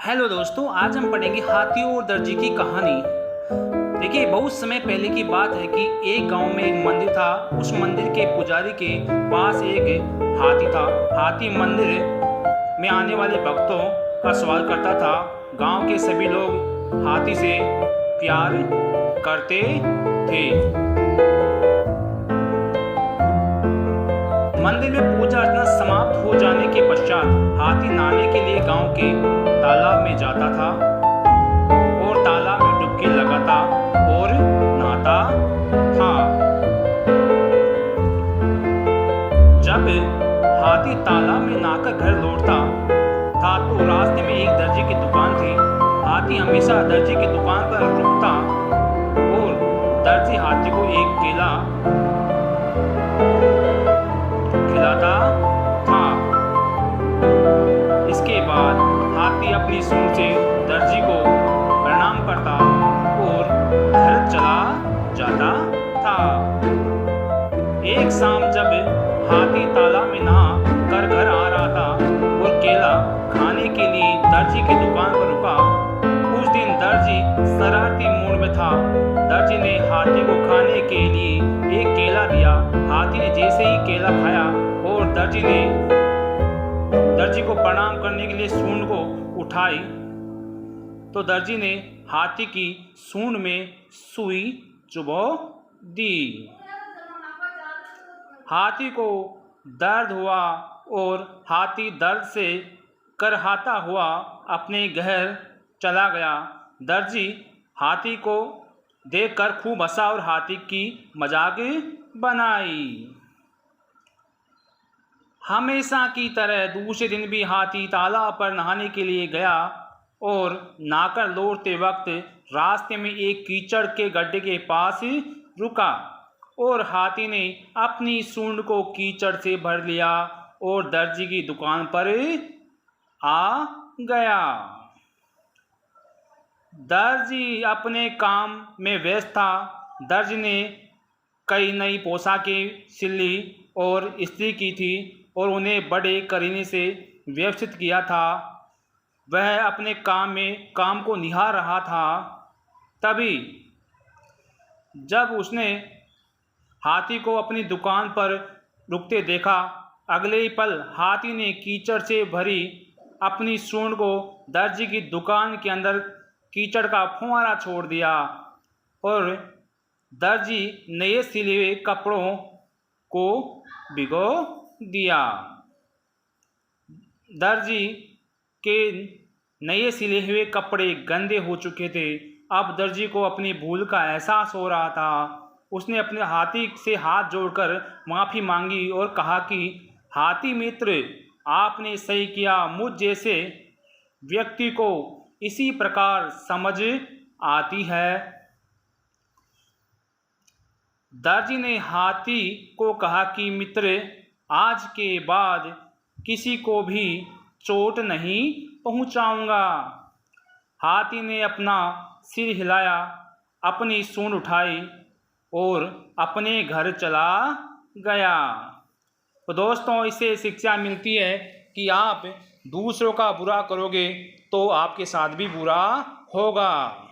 Hello दोस्तों, आज हम पढ़ेंगे हाथी और दर्जी की कहानी। देखिए, बहुत समय पहले की बात है कि एक गांव में एक मंदिर था। उस मंदिर के पुजारी के पास एक हाथी था। हाथी मंदिर में आने वाले भक्तों का स्वागत करता था। गांव के सभी लोग हाथी से प्यार करते थे। मंदिर में पूजा अर्चना समाप्त हो जाने के पश्चात हाथी नहाने के लिए गांव के तालाब में जाता था और तालाब में डुबकी लगाता और नहाता था। जब हाथी तालाब में नहाकर घर लौटता था तो रास्ते में एक दर्जी की दुकान थी। हाथी हमेशा दर्जी की दुकान पर रुकता और दर्जी हाथी को एक केला खिलाता था। इसके बाद हाथी अपनी सूंड से दर्जी को प्रणाम करता और घर चला जाता था। एक शाम जब हाथी तालाब में नहा कर घर आ रहा था और केला खाने के लिए दर्जी की दुकान पर रुका। उस दिन दर्जी शरारती मूड में था। दर्जी ने हाथी को खाने के लिए एक केला दिया। हाथी ने जैसे ही केला खाया और दर्जी को प्रणाम करने के लिए सूंड को उठाई तो दर्जी ने हाथी की सूंड में सुई चुभो दी। हाथी को दर्द हुआ और हाथी दर्द से करहाता हुआ अपने घर चला गया। दर्जी हाथी को देखकर खूब हंसा और हाथी की मजाक बनाई। हमेशा की तरह दूसरे दिन भी हाथी तालाब पर नहाने के लिए गया और नहाकर लौटते वक्त रास्ते में एक कीचड़ के गड्ढे के पास रुका और हाथी ने अपनी सूंड को कीचड़ से भर लिया और दर्जी की दुकान पर आ गया। दर्जी अपने काम में व्यस्त था। दर्जी ने कई नई पोशाकें सिली और इस्त्री की थी और उन्हें बड़े करीने से व्यवस्थित किया था। वह अपने काम को निहार रहा था। तभी जब उसने हाथी को अपनी दुकान पर रुकते देखा, अगले ही पल हाथी ने कीचड़ से भरी अपनी सूंड को दर्जी की दुकान के अंदर कीचड़ का फुहारा छोड़ दिया और दर्जी नए सिले हुए कपड़ों को भिगो दिया। दर्जी के नए सिले हुए कपड़े गंदे हो चुके थे। अब दर्जी को अपनी भूल का एहसास हो रहा था। उसने अपने हाथी से हाथ जोड़कर माफ़ी मांगी और कहा कि हाथी मित्र, आपने सही किया। मुझ जैसे व्यक्ति को इसी प्रकार समझ आती है। दर्जी ने हाथी को कहा कि मित्र, आज के बाद किसी को भी चोट नहीं पहुंचाऊंगा। हाथी ने अपना सिर हिलाया, अपनी सूंड उठाई और अपने घर चला गया। तो दोस्तों, इससे शिक्षा मिलती है कि आप दूसरों का बुरा करोगे तो आपके साथ भी बुरा होगा।